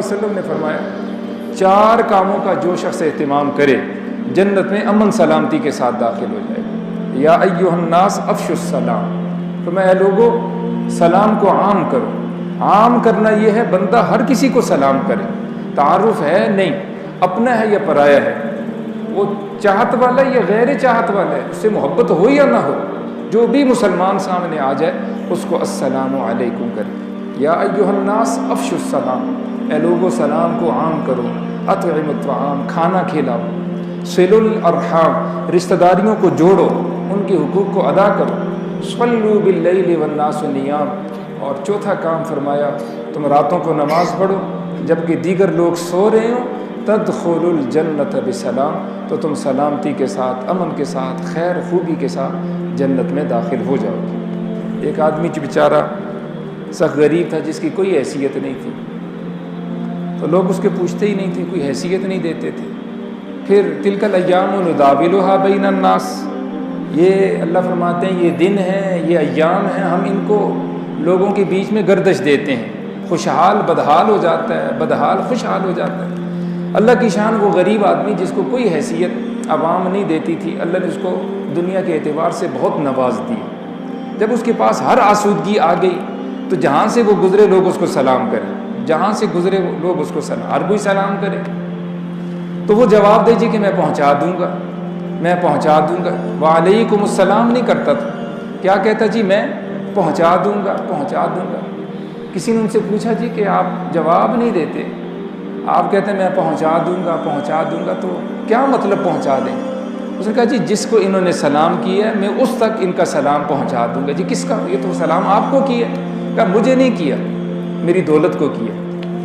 علیہ وسلم نے فرمایا 4 کاموں کا جو شخص اہتمام کرے جنت میں امن سلامتی کے ساتھ داخل ہو جائے گا۔ یا ایھا الناس افشوا السلام، فرمایا لوگوں سلام کو عام کرو۔ عام کرنا یہ ہے بندہ ہر کسی کو سلام کرے، تعارف ہے نہیں، اپنا ہے یا پرایا ہے، وہ چاہت والا یا غیر چاہت والا ہے، اس سے محبت ہو یا نہ ہو، جو بھی مسلمان سامنے آ جائے اس کو السلام علیکم کرے۔ یا ایھا الناس افشوا السلام، اے لوگو سلام کو عام کرو۔ اطعموا الطعام، کھانا کھلاؤ۔ صلوا الارحام، رشتہ داریوں کو جوڑو، ان کے حقوق کو ادا کرو۔ صلوا باللیل والناس نیام، اور چوتھا کام فرمایا تم راتوں کو نماز پڑھو جبکہ دیگر لوگ سو رہے ہوں۔ تدخلوا الجنت بسلام، تو تم سلامتی کے ساتھ، امن کے ساتھ، خیر خوبی کے ساتھ جنت میں داخل ہو جاؤ گے۔ ایک آدمی بیچارہ سخت غریب تھا جس کی کوئی حیثیت نہیں تھی، تو لوگ اس کے پوچھتے ہی نہیں تھے، کوئی حیثیت نہیں دیتے تھے۔ پھر تلک الایام نداولها بین الناس، یہ اللہ فرماتے ہیں یہ دن ہیں، یہ ایام ہیں، ہم ان کو لوگوں کے بیچ میں گردش دیتے ہیں، خوشحال بدحال ہو جاتا ہے، بدحال خوشحال ہو جاتا ہے۔ اللہ کی شان وہ غریب آدمی جس کو کوئی حیثیت عوام نہیں دیتی تھی، اللہ نے اس کو دنیا کے اعتبار سے بہت نواز دی۔ جب اس کے پاس ہر آسودگی آ گئی تو جہاں سے وہ گزرے لوگ اس کو سلام کریں، جہاں سے گزرے لوگ اس کو سلام، ہر کوئی سلام کرے، تو وہ جواب دے جی کہ میں پہنچا دوں گا، میں پہنچا دوں گا۔ وعلیکم السلام نہیں کرتا تھا، کیا کہتا جی میں پہنچا دوں گا، پہنچا دوں گا۔ کسی نے ان سے پوچھا جی کہ آپ جواب نہیں دیتے، آپ کہتے ہیں میں پہنچا دوں گا، پہنچا دوں گا، تو کیا مطلب پہنچا دیں؟ اس نے کہا جی جس کو انہوں نے سلام کیا ہے میں اس تک ان کا سلام پہنچا دوں گا۔ جی کس کا؟ یہ تو سلام آپ کو کیا ہے۔ کہا مجھے نہیں کیا، میری دولت کو کیا،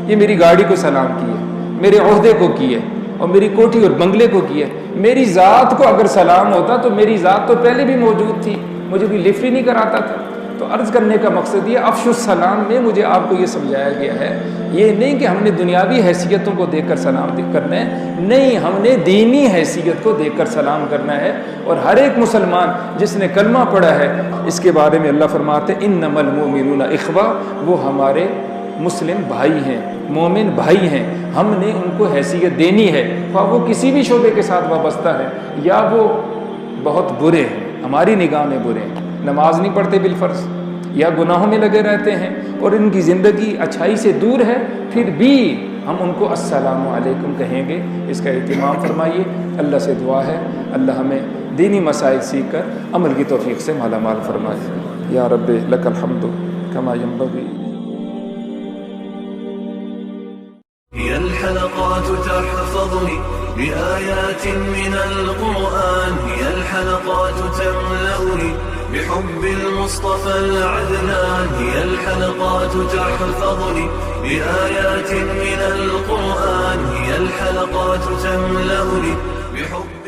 یہ میری گاڑی کو سلام کیا، میرے عہدے کو کیا، اور میری کوٹھی اور بنگلے کو کیا۔ میری ذات کو اگر سلام ہوتا تو میری ذات تو پہلے بھی موجود تھی، مجھے کوئی لفٹ ہی نہیں کراتا تھا۔ تو عرض کرنے کا مقصد یہ افشوا السلام میں مجھے آپ کو یہ سمجھایا گیا ہے، یہ نہیں کہ ہم نے دنیاوی حیثیتوں کو دیکھ کر سلام کرنا ہے، نہیں، ہم نے دینی حیثیت کو دیکھ کر سلام کرنا ہے۔ اور ہر ایک مسلمان جس نے کلمہ پڑھا ہے اس کے بارے میں اللہ فرماتے ہیں انما المؤمنون اخوہ، وہ ہمارے مسلم بھائی ہیں، مومن بھائی ہیں، ہم نے ان کو حیثیت دینی ہے، خواہ وہ کسی بھی شعبے کے ساتھ وابستہ ہے یا وہ بہت برے ہیں، ہماری نگاہ میں برے ہیں، نماز نہیں پڑھتے بالفرض یا گناہوں میں لگے رہتے ہیں اور ان کی زندگی اچھائی سے دور ہے، پھر بھی ہم ان کو السلام علیکم کہیں گے۔ اس کا اہتمام فرمائیے۔ اللہ سے دعا ہے اللہ ہمیں دینی مسائل سیکھ کر عمل کی توفیق سے مالا مال فرمائے۔ یا رب لک الحمد کما ینبغی۔ هي الحلقات تحفظني بآيات من القرآن، هي الحلقات تملأني بحب المصطفى العدنان، هي الحلقات تحفظني بآيات من القرآن، هي الحلقات تملأني بحب